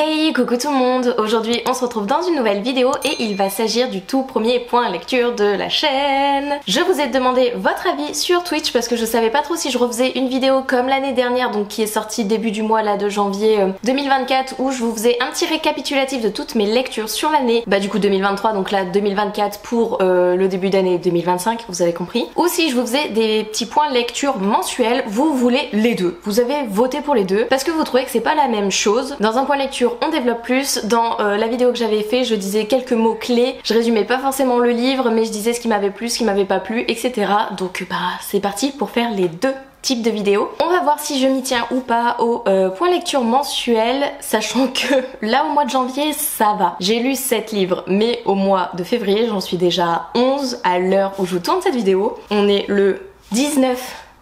Hey, coucou tout le monde! Aujourd'hui on se retrouve dans une nouvelle vidéo et il va s'agir du tout premier point lecture de la chaîne. Je vous ai demandé votre avis sur Twitch parce que je savais pas trop si je refaisais une vidéo comme l'année dernière, donc qui est sortie début du mois là de janvier 2024, où je vous faisais un petit récapitulatif de toutes mes lectures sur l'année, bah du coup 2023, donc là 2024 pour le début d'année 2025, vous avez compris. Ou si je vous faisais des petits points lecture mensuels, vous voulez les deux. Vous avez voté pour les deux parce que vous trouvez que c'est pas la même chose. Dans un point lecture on développe plus, dans la vidéo que j'avais fait je disais quelques mots clés, je résumais pas forcément le livre mais je disais ce qui m'avait plu, ce qui m'avait pas plu, etc. Donc bah c'est parti pour faire les deux types de vidéos. On va voir si je m'y tiens ou pas au point lecture mensuel, sachant que là au mois de janvier ça va. J'ai lu 7 livres, mais au mois de février j'en suis déjà 11 à l'heure où je vous tourne cette vidéo. On est le 19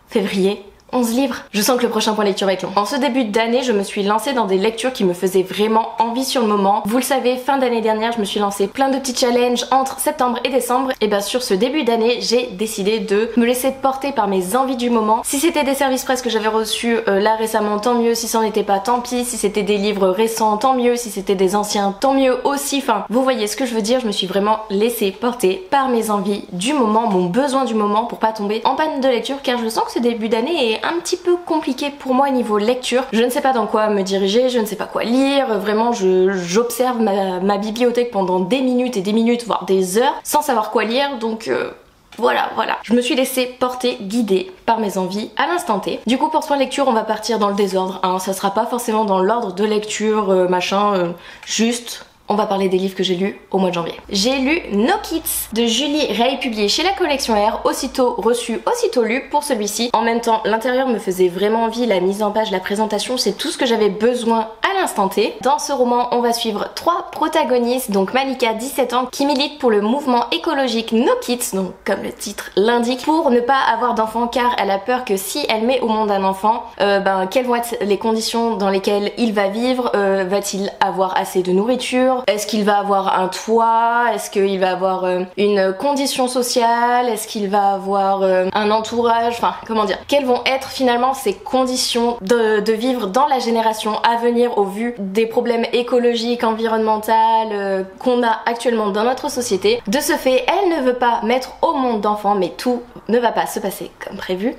février. 11 livres. Je sens que le prochain point lecture va être long. En ce début d'année, je me suis lancée dans des lectures qui me faisaient vraiment envie sur le moment. Vous le savez, fin d'année dernière, je me suis lancée plein de petits challenges entre septembre et décembre. Et bah sur ce début d'année, j'ai décidé de me laisser porter par mes envies du moment. Si c'était des services presse que j'avais reçus là récemment, tant mieux. Si ça n'en était pas, tant pis. Si c'était des livres récents, tant mieux. Si c'était des anciens, tant mieux aussi. Enfin, vous voyez ce que je veux dire. Je me suis vraiment laissée porter par mes envies du moment, mon besoin du moment, pour pas tomber en panne de lecture, car je sens que ce début d'année est un petit peu compliqué pour moi niveau lecture. Je ne sais pas dans quoi me diriger, je ne sais pas quoi lire, vraiment j'observe ma bibliothèque pendant des minutes et des minutes, voire des heures, sans savoir quoi lire, donc voilà. Je me suis laissée porter, guider par mes envies à l'instant T. Du coup pour ce point lecture on va partir dans le désordre, hein. Ça sera pas forcément dans l'ordre de lecture, juste... On va parler des livres que j'ai lus au mois de janvier. J'ai lu No Kids de Julie Ray, publié chez la collection R, aussitôt reçu, aussitôt lu pour celui-ci. En même temps, l'intérieur me faisait vraiment envie, la mise en page, la présentation, c'est tout ce que j'avais besoin à l'instant T. Dans ce roman, on va suivre 3 protagonistes, donc Malika, 17 ans, qui milite pour le mouvement écologique No Kids, donc comme le titre l'indique, pour ne pas avoir d'enfant car elle a peur que si elle met au monde un enfant, quelles vont être les conditions dans lesquelles il va vivre, va-t-il avoir assez de nourriture, est-ce qu'il va avoir un toit, est-ce qu'il va avoir une condition sociale, est-ce qu'il va avoir un entourage, enfin comment dire, quelles vont être finalement ces conditions de vivre dans la génération à venir au vu des problèmes écologiques, environnementaux qu'on a actuellement dans notre société. De ce fait, elle ne veut pas mettre au monde d'enfants, mais tout ne va pas se passer comme prévu.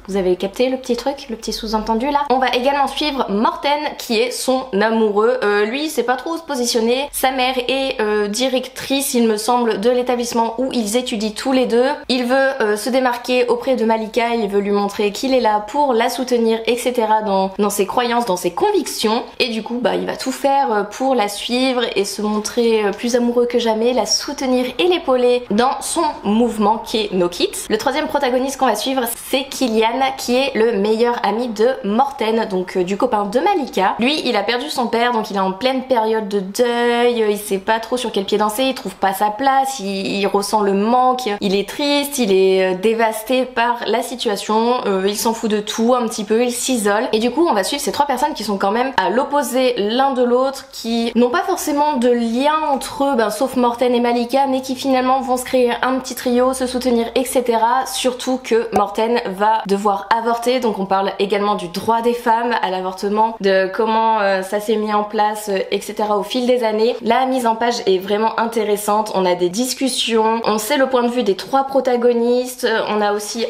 Vous avez capté le petit truc, le petit sous-entendu là. On va également suivre Morten qui est son amoureux. Lui il sait pas trop où se positionner. Sa mère est directrice il me semble de l'établissement où ils étudient tous les deux. Il veut se démarquer auprès de Malika, il veut lui montrer qu'il est là pour la soutenir, etc. dans ses croyances, dans ses convictions. Et du coup bah il va tout faire pour la suivre et se montrer plus amoureux que jamais, la soutenir et l'épauler dans son mouvement qui est No Kids. Le troisième protagoniste qu'on va suivre c'est Kylian qui est le meilleur ami de Morten, donc du copain de Malika. Lui il a perdu son père, donc il est en pleine période de deuil, il sait pas trop sur quel pied danser, il trouve pas sa place, il ressent le manque, il est triste, il est dévasté par la situation, il s'en fout de tout un petit peu, il s'isole. Et du coup on va suivre ces 3 personnes qui sont quand même à l'opposé l'un de l'autre, qui n'ont pas forcément de lien entre eux, sauf Morten et Malika, mais qui finalement vont se créer un petit trio, se soutenir, etc. Surtout que Morten va devoir avorter, donc on parle également du droit des femmes à l'avortement, de comment ça s'est mis en place, etc. au fil des années. La mise en page est vraiment intéressante, on a des discussions, on sait le point de vue des 3 protagonistes, on a aussi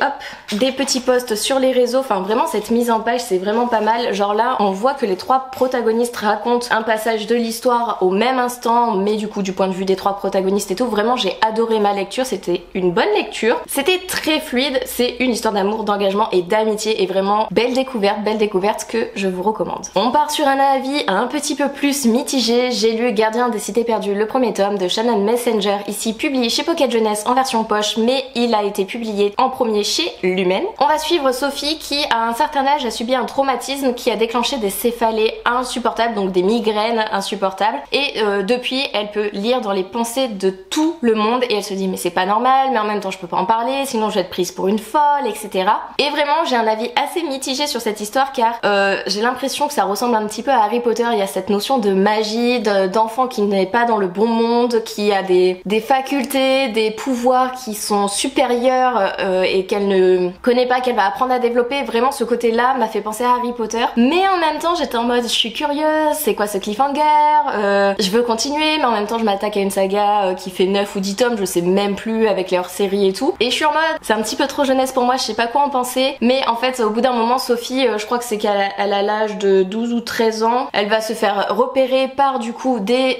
des petits posts sur les réseaux, enfin vraiment cette mise en page c'est vraiment pas mal. Genre là on voit que les 3 protagonistes racontent un passage de l'histoire au même instant, mais du coup du point de vue des 3 protagonistes et tout. Vraiment j'ai adoré ma lecture, c'était une bonne lecture, c'était très fluide, c'est une histoire d'amour, d'engagement et d'amitié, et vraiment belle découverte que je vous recommande. On part sur un avis un petit peu plus mitigé. J'ai lu Gardien des cités perdues, le premier tome de Shannon Messenger, ici publié chez Pocket Jeunesse en version poche, mais il a été publié en premier chez Lumen. On va suivre Sophie qui à un certain âge a subi un traumatisme qui a déclenché des céphalées insupportables, donc des migraines insupportables, et depuis elle peut lire dans les pensées de tout le monde et elle se dit mais c'est pas normal, mais en même temps je peux pas en parler sinon je vais être prise pour une folle, etc. Et vraiment j'ai un avis assez mitigé sur cette histoire car j'ai l'impression que ça ressemble un petit peu à Harry Potter. Il y a cette notion de magie, d'enfant qui n'est pas dans le bon monde, qui a des facultés, des pouvoirs qui sont supérieurs et qu'elle ne connaît pas, qu'elle va apprendre à développer. Vraiment ce côté là m'a fait penser à Harry Potter, mais en même temps j'étais en mode je suis curieuse, c'est quoi ce cliffhanger, je veux continuer mais en même temps je m'attaque à une saga qui fait 9 ou 10 tomes, je sais même plus avec les hors-séries et tout. Et je suis en mode, c'est un petit peu trop jeunesse pour moi, je sais pas quoi en penser. Mais en fait au bout d'un moment Sophie, je crois que c'est qu'elle a l'âge de 12 ou 13 ans, elle va se faire repérer par du coup des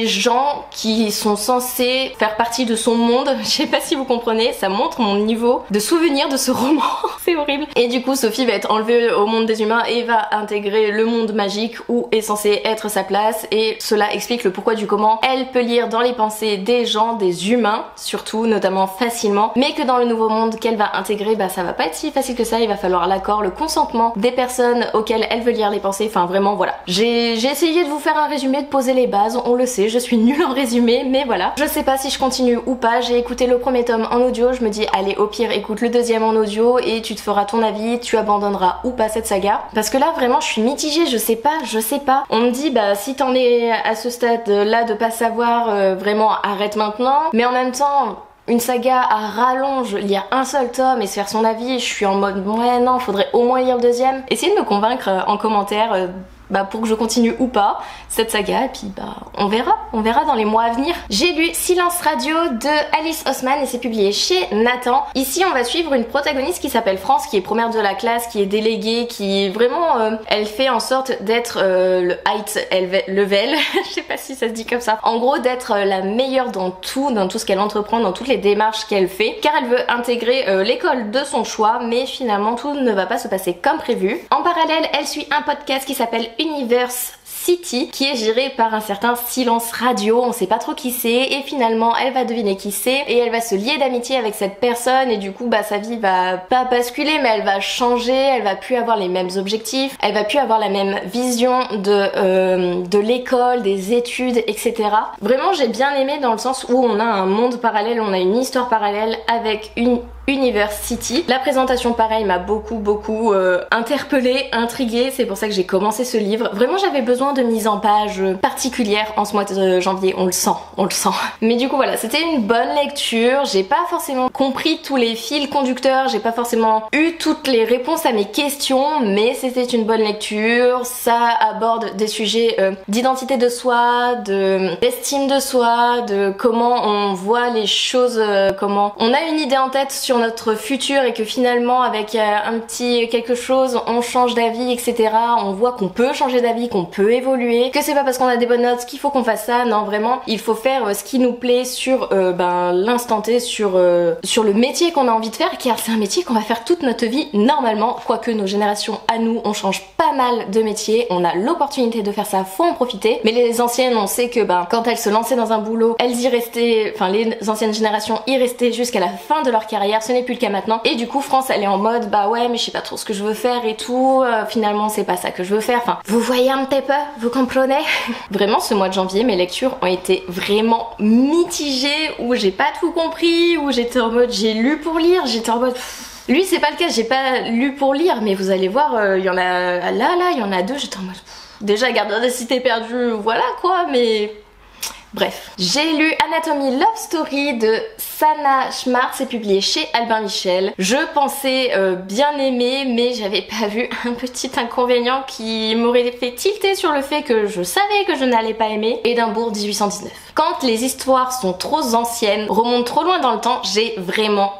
gens qui sont censés faire partie de son monde. Je sais pas si vous comprenez, ça montre mon niveau de souvenir de ce roman. C'est horrible. Et du coup Sophie va être enlevée au monde des humains et va intégrer le monde magique où est censé être sa place, et cela explique le pourquoi du comment elle peut lire dans les pensées des gens, des humains surtout, notamment facilement, mais que dans le nouveau monde qu'elle va intégrer, bah ça va pas être si facile que ça, il va falloir l'accord, le consentement des personnes auxquelles elle veut lire les pensées, enfin vraiment voilà. J'ai essayé de vous faire un résumé, de poser les bases, on le sait, je suis nulle en résumé, mais voilà. Je sais pas si je continue ou pas, j'ai écouté le premier tome en audio, je me dis allez au pire écoute le deuxième en audio et tu te feras ton avis, tu abandonneras ou pas cette saga. Parce que là vraiment je suis mitigée, je sais pas. On me dit bah si t'en es à ce stade là de pas savoir, vraiment arrête maintenant, mais en même temps une saga à rallonge, lire un seul tome et se faire son avis, je suis en mode ouais non, faudrait au moins lire le deuxième. Essayez de me convaincre en commentaire bah pour que je continue ou pas cette saga, et puis bah on verra dans les mois à venir. J'ai lu Silence Radio de Alice Oseman et c'est publié chez Nathan. Ici on va suivre une protagoniste qui s'appelle France, qui est première de la classe, qui est déléguée, qui vraiment elle fait en sorte d'être le height level, je sais pas si ça se dit comme ça, en gros d'être la meilleure dans tout ce qu'elle entreprend, dans toutes les démarches qu'elle fait, car elle veut intégrer l'école de son choix, mais finalement tout ne va pas se passer comme prévu. En parallèle elle suit un podcast qui s'appelle Universe City, qui est géré par un certain Silence Radio, on sait pas trop qui c'est, et finalement elle va deviner qui c'est et elle va se lier d'amitié avec cette personne, et du coup bah sa vie va pas basculer mais elle va changer, elle va plus avoir les mêmes objectifs, elle va plus avoir la même vision de l'école, des études, etc. Vraiment j'ai bien aimé dans le sens où on a un monde parallèle, on a une histoire parallèle avec une Universe City. La présentation pareil m'a beaucoup interpellée, intriguée, c'est pour ça que j'ai commencé ce livre. Vraiment j'avais besoin de mise en page particulière en ce mois de janvier, on le sent. Mais du coup voilà, c'était une bonne lecture, j'ai pas forcément compris tous les fils conducteurs, j'ai pas forcément eu toutes les réponses à mes questions, mais c'était une bonne lecture. Ça aborde des sujets d'identité de soi, d'estime de soi, de comment on voit les choses, comment on a une idée en tête sur notre futur et que finalement avec un petit quelque chose on change d'avis, etc. On voit qu'on peut changer d'avis, qu'on peut évoluer, que c'est pas parce qu'on a des bonnes notes qu'il faut qu'on fasse ça. Non vraiment il faut faire ce qui nous plaît sur l'instant T, sur le métier qu'on a envie de faire, car c'est un métier qu'on va faire toute notre vie normalement, quoique nos générations à nous on change pas mal de métiers, on a l'opportunité de faire ça, faut en profiter. Mais les anciennes on sait que quand elles se lançaient dans un boulot, elles y restaient, enfin les anciennes générations y restaient jusqu'à la fin de leur carrière, ce n'est plus le cas maintenant. Et du coup France elle est en mode bah ouais mais je sais pas trop ce que je veux faire et tout, finalement c'est pas ça que je veux faire, enfin vous voyez un petit peu, vous comprenez. Vraiment ce mois de janvier mes lectures ont été vraiment mitigées, où j'ai pas tout compris, où j'étais en mode j'ai lu pour lire, j'étais en mode lui c'est pas le cas, j'ai pas lu pour lire, mais vous allez voir il y en a là il y en a deux, j'étais en mode déjà Gardien des cités perdues, voilà quoi, mais bref. J'ai lu Anatomie Love Story de Sana Schmart, c'est publié chez Albin Michel. Je pensais bien aimer, mais j'avais pas vu un petit inconvénient qui m'aurait fait tilter sur le fait que je savais que je n'allais pas aimer. Édimbourg 1819. Quand les histoires sont trop anciennes, remontent trop loin dans le temps, j'ai vraiment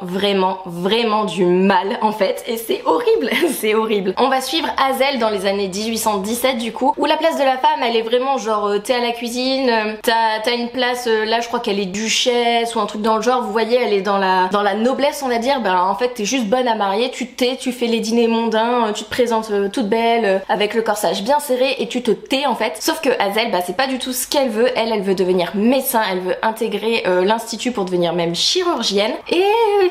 du mal en fait, et c'est horrible, c'est horrible. On va suivre Hazel dans les années 1817 du coup, où la place de la femme elle est vraiment genre t'es à la cuisine, t'as une place, là je crois qu'elle est duchesse ou un truc dans le genre, vous voyez elle est dans la noblesse on va dire, en fait t'es juste bonne à marier, tu te tais, tu fais les dîners mondains, tu te présentes toute belle, avec le corsage bien serré et tu te tais en fait. Sauf que Hazel c'est pas du tout ce qu'elle veut, elle veut devenir médecin, elle veut intégrer l'institut pour devenir même chirurgienne, et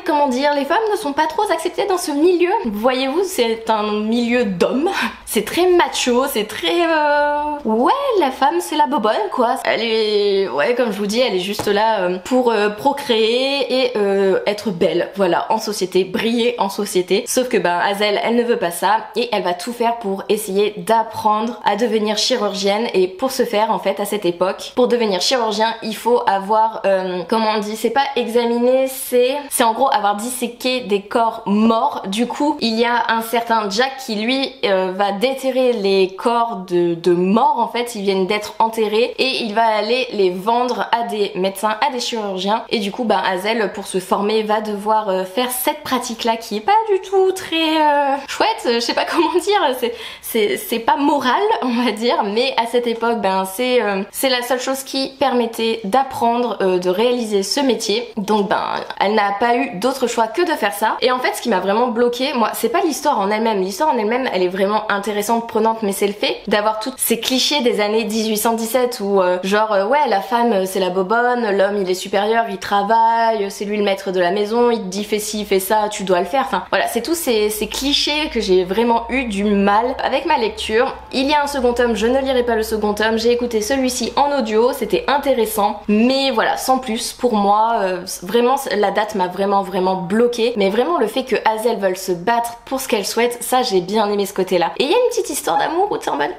comment dire, les femmes ne sont pas trop acceptées dans ce milieu, voyez-vous, c'est un milieu d'hommes, c'est très macho, c'est très ouais la femme c'est la bobonne quoi, elle est, ouais comme je vous dis, elle est juste là pour procréer et être belle, voilà, en société, briller en société. Sauf que Hazel elle ne veut pas ça et elle va tout faire pour essayer d'apprendre à devenir chirurgienne, et pour ce faire en fait à cette époque, pour devenir chirurgien chirurgien, il faut avoir, comment on dit, c'est pas examiner, c'est en gros avoir disséqué des corps morts. Du coup, il y a un certain Jack qui lui va déterrer les corps de morts en fait, ils viennent d'être enterrés et il va aller les vendre à des médecins, à des chirurgiens. Et du coup, Hazel, pour se former, va devoir faire cette pratique-là qui est pas du tout très chouette, je sais pas comment dire, c'est pas moral, on va dire, mais à cette époque, c'est la seule chose qui permettait d'apprendre, de réaliser ce métier. Donc elle n'a pas eu d'autre choix que de faire ça. Et en fait, ce qui m'a vraiment bloqué, moi, c'est pas l'histoire en elle-même. L'histoire en elle-même, elle est vraiment intéressante, prenante, mais c'est le fait d'avoir tous ces clichés des années 1817 où ouais, la femme c'est la bobonne, l'homme il est supérieur, il travaille, c'est lui le maître de la maison, il te dit fais ci, fais ça, tu dois le faire. Enfin voilà, c'est tous ces clichés que j'ai vraiment eu du mal avec ma lecture. Il y a un second tome, je ne lirai pas le second tome, j'ai écouté celui-ci en audio, c'était intéressant, mais voilà, sans plus. Pour moi, vraiment la date m'a vraiment bloqué, mais vraiment le fait que Hazel veuille se battre pour ce qu'elle souhaite, ça j'ai bien aimé ce côté-là. Et il y a une petite histoire d'amour où t'es en mode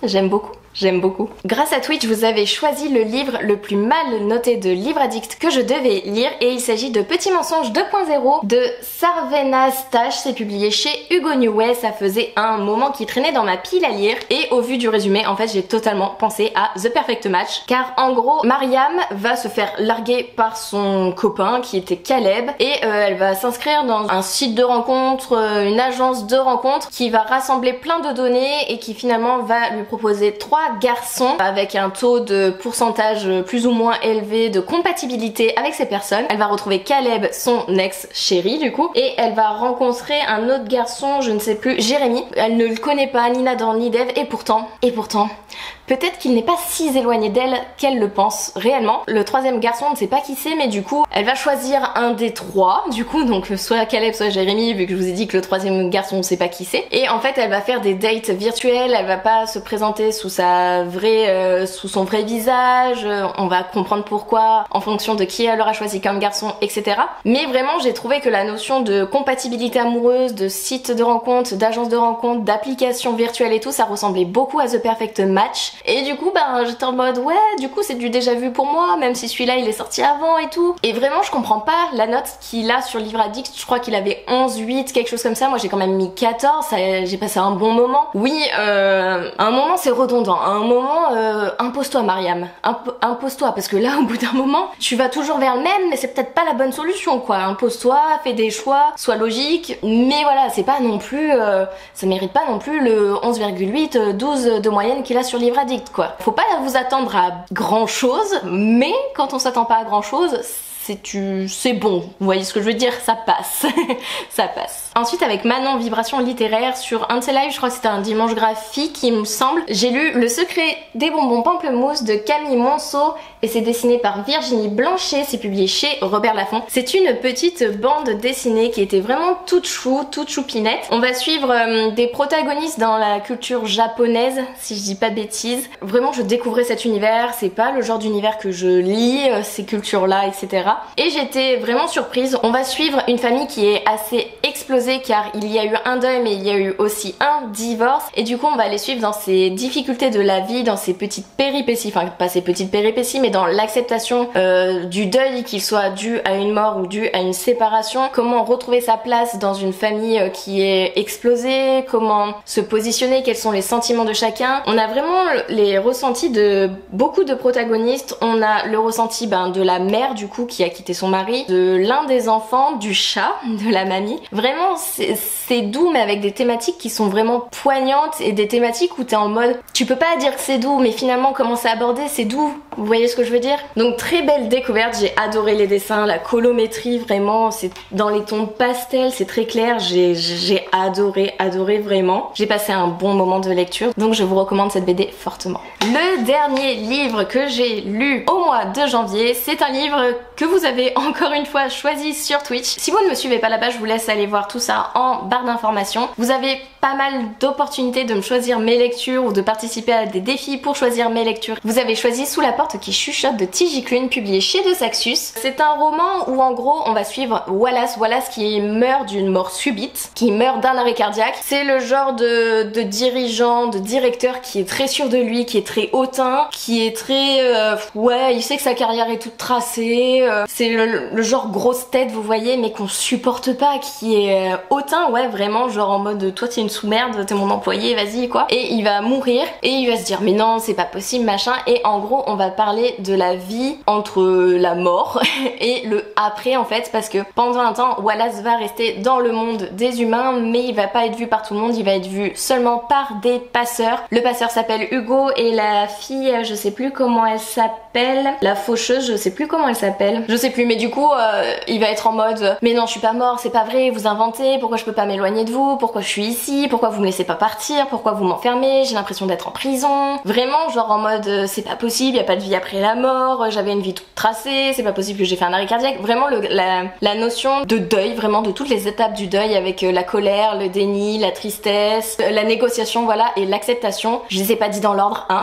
j'aime beaucoup. J'aime beaucoup. Grâce à Twitch, vous avez choisi le livre le plus mal noté de Livre Addict que je devais lire et il s'agit de Petit Mensonge 2.0 de Sarvena Stash. C'est publié chez Hugo Newway. Ça faisait un moment qui traînait dans ma pile à lire et au vu du résumé, en fait, j'ai totalement pensé à The Perfect Match car en gros, Mariam va se faire larguer par son copain qui était Caleb et elle va s'inscrire dans un site de rencontre, une agence de rencontre qui va rassembler plein de données et qui finalement va lui proposer 3 garçons avec un taux de pourcentage plus ou moins élevé de compatibilité avec ces personnes. Elle va retrouver Caleb, son ex-chéri du coup, et elle va rencontrer un autre garçon, je ne sais plus, Jérémy. Elle ne le connaît pas, ni Nadan ni Dev, et pourtant, peut-être qu'il n'est pas si éloigné d'elle qu'elle le pense réellement. Le troisième garçon, on ne sait pas qui c'est, mais du coup, elle va choisir un des trois, du coup, donc soit Caleb, soit Jérémy, vu que je vous ai dit que le troisième garçon, on ne sait pas qui c'est. Et en fait, elle va faire des dates virtuelles, elle va pas se présenter sous sous son vrai visage, on va comprendre pourquoi en fonction de qui elle aura choisi comme garçon, etc. Mais vraiment, j'ai trouvé que la notion de compatibilité amoureuse, de site de rencontre, d'agence de rencontre, d'application virtuelle et tout, ça ressemblait beaucoup à The Perfect Match. Et du coup, j'étais en mode ouais, du coup c'est du déjà vu pour moi, même si celui-là il est sorti avant et tout. Et vraiment, je comprends pas la note qu'il a sur Livre Addict. Je crois qu'il avait 11,8, quelque chose comme ça. Moi j'ai quand même mis 14, j'ai passé un bon moment. Oui, à un moment c'est redondant. À un moment, impose-toi Mariam. Impose-toi, parce que là au bout d'un moment, tu vas toujours vers le même, mais c'est peut-être pas la bonne solution quoi. Impose-toi, fais des choix, sois logique. Mais voilà, c'est pas non plus, ça mérite pas non plus le 11,8, 12 de moyenne qu'il a sur Livre Addict quoi. Faut pas vous attendre à grand chose, mais quand on s'attend pas à grand chose, c'est bon, vous voyez ce que je veux dire, ça passe. Ça passe. Ensuite avec Manon, Vibration littéraire, sur un de ses lives, je crois que c'était un dimanche graphique il me semble, j'ai lu Le secret des bonbons pamplemousse de Camille Monceau et c'est dessiné par Virginie Blanchet, c'est publié chez Robert Laffont. C'est une petite bande dessinée qui était vraiment toute chou, toute choupinette. On va suivre des protagonistes dans la culture japonaise, si je dis pas de bêtises. Vraiment je découvrais cet univers, c'est pas le genre d'univers que je lis, ces cultures là, etc. Et j'étais vraiment surprise. On va suivre une famille qui est assez explosée car il y a eu un deuil mais il y a eu aussi un divorce et du coup on va les suivre dans ces difficultés de la vie, dans ces petites péripéties, enfin pas ces petites péripéties mais dans l'acceptation du deuil, qu'il soit dû à une mort ou dû à une séparation, comment retrouver sa place dans une famille qui est explosée, comment se positionner, quels sont les sentiments de chacun. On a vraiment les ressentis de beaucoup de protagonistes. On a le ressenti de la mère du coup qui a quitté son mari, de l'un des enfants, du chat, de la mamie. Vraiment c'est doux mais avec des thématiques qui sont vraiment poignantes et des thématiques où t'es en mode tu peux pas dire que c'est doux mais finalement comment c'est abordé c'est doux, vous voyez ce que je veux dire. Donc très belle découverte, j'ai adoré les dessins, la colométrie vraiment, c'est dans les tons pastel, c'est très clair, j'ai adoré vraiment. J'ai passé un bon moment de lecture donc je vous recommande cette BD fortement. Le dernier livre que j'ai lu au mois de janvier, c'est un livre que vous avez encore une fois choisi sur Twitch. Si vous ne me suivez pas là-bas, je vous laisse aller voir tout ça en barre d'informations. Vous avez pas mal d'opportunités de me choisir mes lectures ou de participer à des défis pour choisir mes lectures. Vous avez choisi Sous la porte qui chuchote de T.J. Klune, publié chez De Saxus. C'est un roman où en gros on va suivre Wallace qui meurt d'une mort subite, qui meurt d'un arrêt cardiaque. C'est le genre de dirigeant, de directeur qui est très sûr de lui, qui est très hautain, qui est très... ouais, il sait que sa carrière est toute tracée. C'est le genre grosse tête, vous voyez, mais qu'on supporte pas, qui est hautain, ouais, vraiment, genre en mode toi t'es une sous-merde, t'es mon employé, vas-y quoi. Et il va mourir et il va se dire mais non, c'est pas possible, machin. Et en gros, on va parler de la vie entre la mort et le après en fait, parce que pendant un temps, Wallace va rester dans le monde des humains, mais il va pas être vu par tout le monde, il va être vu seulement par des passeurs. Le passeur s'appelle Hugo et la fille, je sais plus comment elle s'appelle, la faucheuse, je sais plus comment elle s'appelle, je sais plus, mais du coup il va être en mode mais non, je suis pas mort, c'est pas vrai, vous inventez, pourquoi je peux pas m'éloigner de vous, pourquoi je suis ici, pourquoi vous me laissez pas partir, pourquoi vous m'enfermez, j'ai l'impression d'être en prison. Vraiment genre en mode c'est pas possible, y a pas de vie après la mort, j'avais une vie toute tracée, c'est pas possible que j'ai fait un arrêt cardiaque. Vraiment la notion de deuil, vraiment de toutes les étapes du deuil, avec la colère, le déni, la tristesse, la négociation, voilà, et l'acceptation. Je les ai pas dit dans l'ordre, hein,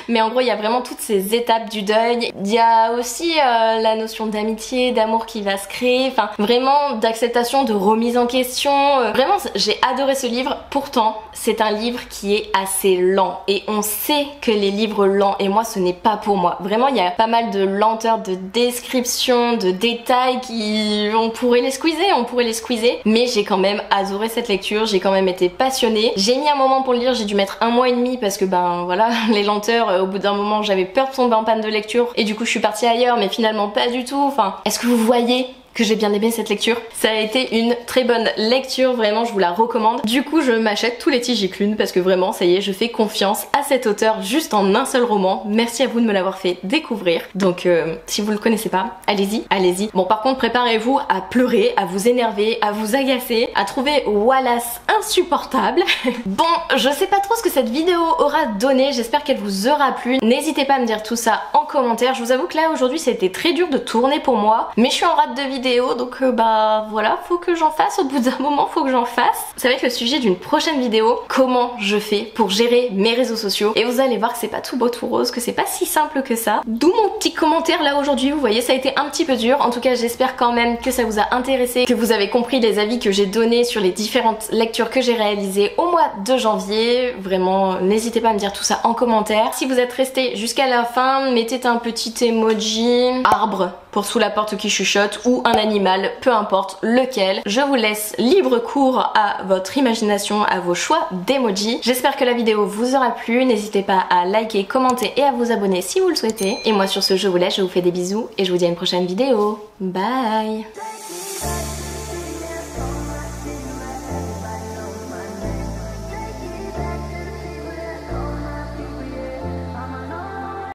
mais en gros il y a vraiment toutes ces étapes du deuil. Il y a aussi la notion d'amitié, d'amour qui va se créer, enfin vraiment d'acceptation, de remise en question. Vraiment j'ai adoré ce livre. Pourtant c'est un livre qui est assez lent et on sait que les livres lents, et moi ce n'est pas pour moi. Vraiment il y a pas mal de lenteur, de description, de détails qui... on pourrait les squeezer, mais j'ai quand même adoré cette lecture, j'ai quand même été passionnée. J'ai mis un moment pour le lire, j'ai dû mettre 1 mois et demi parce que ben voilà, les lenteurs, au bout d'un moment j'avais peur de tomber en panne de lecture et du coup je suis partie ailleurs, mais finalement pas du tout. Enfin, est-ce que vous voyez que j'ai bien aimé cette lecture? Ça a été une très bonne lecture, vraiment je vous la recommande. Du coup je m'achète tous les T.J. Klune parce que vraiment ça y est, je fais confiance à cet auteur juste en un seul roman. Merci à vous de me l'avoir fait découvrir. Donc si vous le connaissez pas, allez-y, allez-y. Bon par contre préparez-vous à pleurer, à vous énerver, à vous agacer, à trouver Wallace insupportable. Bon, je sais pas trop ce que cette vidéo aura donné, j'espère qu'elle vous aura plu. N'hésitez pas à me dire tout ça en commentaire. Je vous avoue que là aujourd'hui c'était très dur de tourner pour moi, mais je suis en rate de vidéo, donc bah voilà, faut que j'en fasse, au bout d'un moment faut que j'en fasse. Ça va être le sujet d'une prochaine vidéo, comment je fais pour gérer mes réseaux sociaux, et vous allez voir que c'est pas tout beau tout rose, que c'est pas si simple que ça. D'où mon petit commentaire là aujourd'hui, vous voyez ça a été un petit peu dur. En tout cas j'espère quand même que ça vous a intéressé, que vous avez compris les avis que j'ai donnés sur les différentes lectures que j'ai réalisées au mois de janvier. Vraiment n'hésitez pas à me dire tout ça en commentaire. Si vous êtes resté jusqu'à la fin, mettez un petit emoji arbre pour Sous la porte qui chuchote, ou un animal, peu importe lequel. Je vous laisse libre cours à votre imagination, à vos choix d'emoji. J'espère que la vidéo vous aura plu, n'hésitez pas à liker, commenter et à vous abonner si vous le souhaitez. Et moi sur ce je vous laisse, je vous fais des bisous et je vous dis à une prochaine vidéo. Bye.